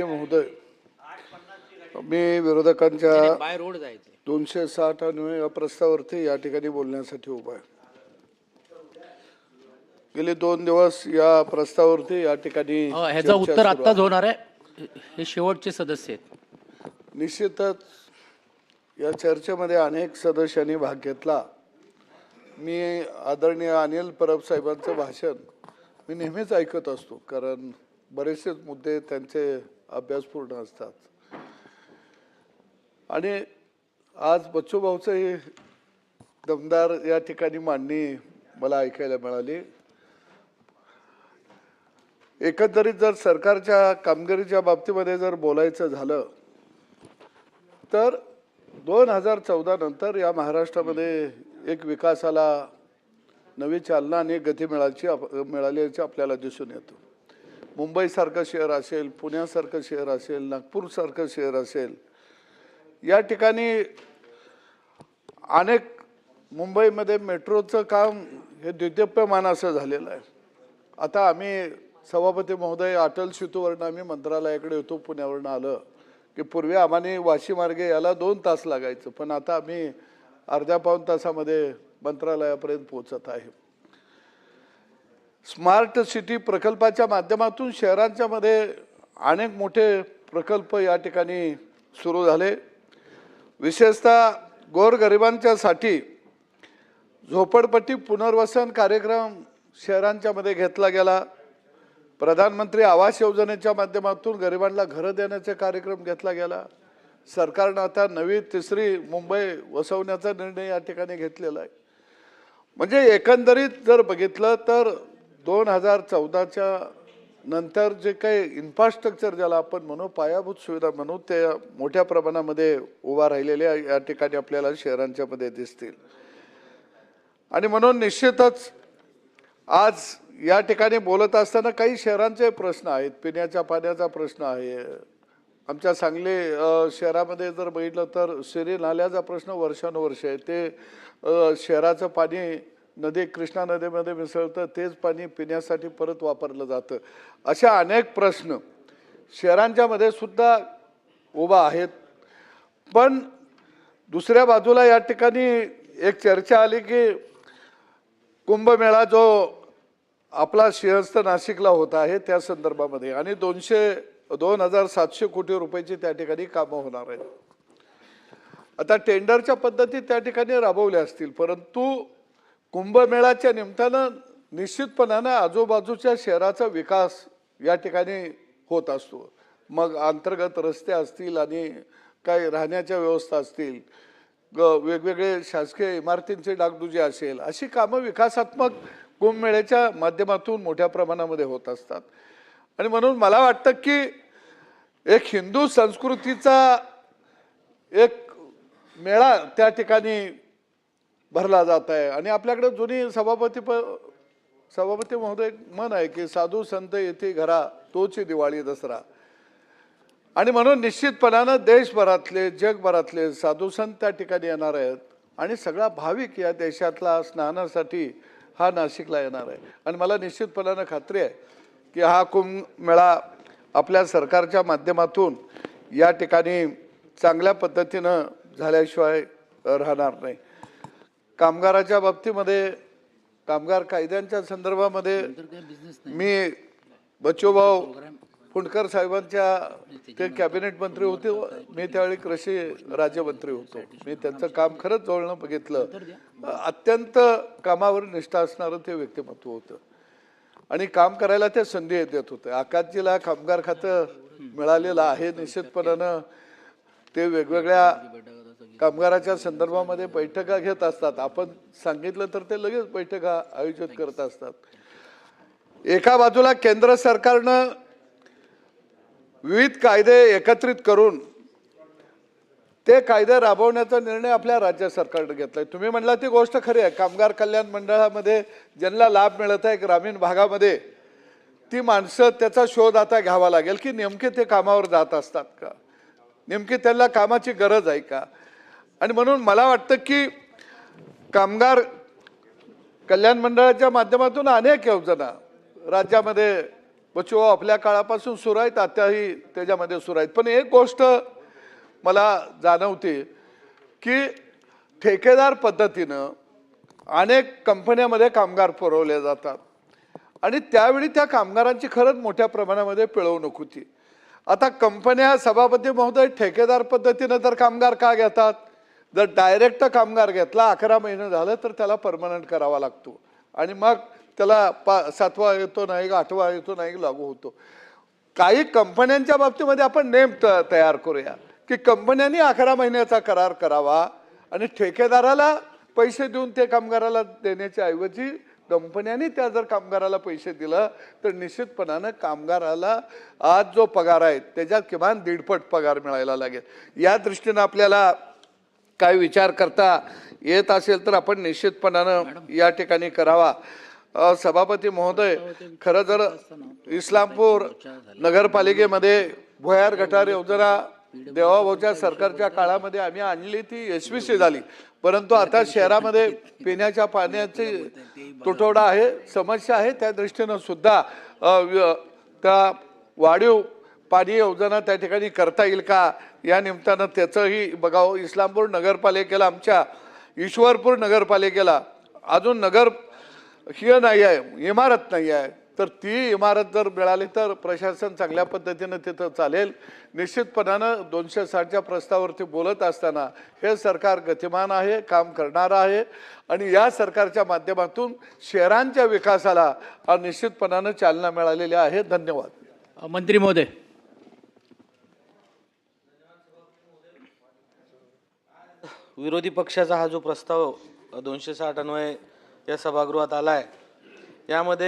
महोदय, मी विरोधकांच्या by road जायचे 296 या प्रस्तावावरती या ठिकाणी बोलण्यासाठी उभा आहे. गेले 2 दिवस या प्रस्तावावरती या ठिकाणी ह्याचं चर्चा उत्तर सुरू आत्ताच आहे. होणार आहे. हे शेवटचे सदस्य आहेत. निश्चितच या चर्चेमध्ये अनेक सदस्यांनी भाग घेतला. मी आदरणीय अनिल परब साहेबांचं भाषण मी नेहमीच ऐकत असतो, कारण बरेचसे मुद्दे त्यांचे अभ्यासपूर्ण असतात. आणि आज बच्चूभाऊचं हे दमदार या ठिकाणी मांडणी मला ऐकायला मिळाली. एकंदरीत जर सरकारच्या कामगिरीच्या बाबतीमध्ये जर बोलायचं झालं तर 2014 नंतर या महाराष्ट्रामध्ये एक विकासाला नवी चालना आणि गती मिळाल्याचे आपल्याला दिसून येतं. मुंबईसारखं शहर असेल, पुण्यासारखं शहर असेल, नागपूरसारखं शहर असेल, या ठिकाणी अनेक मुंबईमध्ये मेट्रोचं काम हे द्वितीयमान असं झालेलं आहे. आता आम्ही सभापती महोदय अटल सेतूवरनं आम्ही मंत्रालयाकडे होतो, पुण्यावरनं आलं की पूर्वी आम्हाला वाशी मार्गे याला 2 तास लागायचं, पण आता आम्ही अर्ध्या-पाऊण तासामध्ये मंत्रालयापर्यंत पोहोचत आहे. स्मार्ट सिटी प्रकल्पाच्या माध्यमातून शहरांच्या मध्ये अनेक मोठे प्रकल्प या ठिकाणी सुरू झाले. विशेषतः गोरगरिबांच्यासाठी झोपडपट्टी पुनर्वसन कार्यक्रम शहरांच्या मध्ये घेतला गेला. प्रधानमंत्री आवास योजनेच्या माध्यमातून गरिबांना घरं देण्याचा कार्यक्रम घेतला गेला. सरकारनं आता नवी 3री मुंबई वसवण्याचा निर्णय या ठिकाणी घेतलेला आहे. म्हणजे एकंदरीत जर बघितलं तर 2014च्या नंतर जे काही इन्फ्रास्ट्रक्चर ज्याला आपण म्हणू, पायाभूत सुविधा म्हणू, ते मोठ्या प्रमाणामध्ये उभा राहिलेले या ठिकाणी आपल्याला शहरांच्या मध्ये दिसतील. आणि म्हणून निश्चितच आज या ठिकाणी बोलत असताना काही शहरांचे प्रश्न आहेत. पिण्याच्या पाण्याचा प्रश्न आहे. आमच्या सांगली शहरामध्ये जर बघितलं तर शिरी नाल्याचा प्रश्न वर्षानुवर्ष आहे. ते शहराचं पाणी नदी कृष्णा नदीमध्ये मिसळतं, तेच पाणी पिण्यासाठी परत वापरलं जातं. अशा अनेक प्रश्न शहरांच्या मध्ये सुद्धा उभा आहेत. पण दुसऱ्या बाजूला या ठिकाणी एक चर्चा आली की कुंभमेळा जो आपला सिंहस्थ नाशिकला होता आहे त्या संदर्भामध्ये आणि 2,700 कोटी रुपयाची त्या ठिकाणी कामं होणार आहेत. आता टेंडरच्या पद्धती त्या ठिकाणी राबवल्या असतील, परंतु कुंभमेळ्याच्या निमित्तानं निश्चितपणानं आजूबाजूच्या शहराचा विकास या ठिकाणी होत असतो. मग अंतर्गत रस्ते असतील आणि काही राहण्याच्या व्यवस्था असतील, वेगवेगळे शासकीय इमारतींचे डागडुजी असेल, अशी कामं विकासात्मक कुंभमेळ्याच्या माध्यमातून मोठ्या प्रमाणामध्ये होत असतात. आणि म्हणून मला वाटतं की एक हिंदू संस्कृतीचा एक मेळा त्या ठिकाणी भरला जात आहे. आणि आपल्याकडे जुनी सभापती महोदय म्हण आहे की साधू संत येथे घरा तोची दिवाळी दसरा. आणि म्हणून निश्चितपणानं देशभरातले जगभरातले साधू संत त्या ठिकाणी येणार आहेत आणि सगळा भाविक या देशातला स्नानासाठी हा नाशिकला येणार आहे. आणि मला निश्चितपणानं खात्री आहे की हा कुंभमेळा आपल्या सरकारच्या माध्यमातून या ठिकाणी चांगल्या पद्धतीनं झाल्याशिवाय राहणार नाही. कामगाराच्या बाबतीमध्ये, कामगार कायद्यांच्या संदर्भामध्ये मी बच्चूभाऊ फुंडकर साहेबांच्या ते कॅबिनेट मंत्री होते, मी त्यावेळी कृषी राज्यमंत्री होतो. मी त्यांचं काम खरंच जवळनं बघितलं. अत्यंत कामावर निष्ठा असणारं ते व्यक्तिमत्व होतं आणि काम करायला ते संधी देत होते. आकाशजीला कामगार खातं मिळालेलं आहे. निश्चितपणानं ते वेगवेगळ्या कामगाराच्या संदर्भामध्ये बैठका घेत असतात. आपण सांगितलं तर ते लगेच बैठका आयोजित करत असतात. एका बाजूला केंद्र सरकारनं विविध कायदे एकत्रित करून ते कायदे राबवण्याचा निर्णय आपल्या राज्य सरकारने घेतलाय. तुम्ही म्हणला ती गोष्ट खरी आहे. कामगार कल्याण मंडळामध्ये ज्यांना लाभ मिळत आहे ग्रामीण भागामध्ये, ती माणसं त्याचा शोध आता घ्यावा लागेल की नेमके ते कामावर जात असतात का, नेमकी त्यांना कामाची गरज आहे का. आणि म्हणून मला वाटतं की कामगार कल्याण मंडळाच्या माध्यमातून अनेक योजना राज्यामध्ये पचो आपल्या काळापासून सुरू आहेत, आताही त्याच्यामध्ये सुरू आहेत. पण एक गोष्ट मला जाणवते की ठेकेदार पद्धतीनं अनेक कंपन्यामध्ये कामगार पुरवले जातात आणि त्यावेळी त्या कामगारांची खरंच मोठ्या प्रमाणामध्ये पिळवणूक होती. आता कंपन्या सभापती महोदय ठेकेदार पद्धतीनं तर कामगार का घेतात? जर डायरेक्ट कामगार घेतला 11 महिने झालं तर त्याला परमनंट करावा लागतो आणि मग त्याला 7वा येतो नाही 8वा येतो नाही लागू होतो. काही कंपन्यांच्या बाबतीमध्ये आपण नेम तयार करूया की कंपन्यांनी 11 महिन्याचा करार करावा आणि ठेकेदाराला पैसे देऊन ते कामगाराला देण्याच्या ऐवजी कंपन्यांनी त्या जर कामगाराला पैसे दिलं तर निश्चितपणानं कामगाराला आज जो पगार आहे त्याच्यात किमान 1.5 पगार मिळायला लागेल. या दृष्टीनं आपल्याला काय विचार करता येत असेल तर आपण निश्चितपणानं या ठिकाणी करावा. सभापती महोदय, खरं जर इस्लामपूर नगरपालिकेमध्ये भुयार गटार योजना देवाभाऊच्या सरकारच्या काळामध्ये आम्ही आणली, ती यशस्वी झाली. परंतु आता शहरामध्ये पिण्याच्या पाण्याची तुटवडा आहे, समस्या आहे. त्या दृष्टीनं सुद्धा त्या वाढीव पाणी योजना त्या ठिकाणी करता येईल का या निमित्तानं त्याचंही बघावं. इस्लामपूर नगरपालिकेला, आमच्या ईश्वरपूर नगरपालिकेला अजून नगर हे नाही आहे, इमारत नाही आहे, तर ती इमारत जर मिळाली तर प्रशासन चांगल्या पद्धतीनं तिथं चालेल. निश्चितपणानं 260च्या प्रस्तावावरती बोलत असताना हे सरकार गतिमान आहे, काम करणार आहे आणि या सरकारच्या माध्यमातून शहरांच्या विकासाला निश्चितपणानं चालना मिळालेली आहे. धन्यवाद. मंत्री महोदय. विरोधी पक्षाचा हा जो प्रस्ताव 260 अन्वये या सभागृहात आला आहे, यामध्ये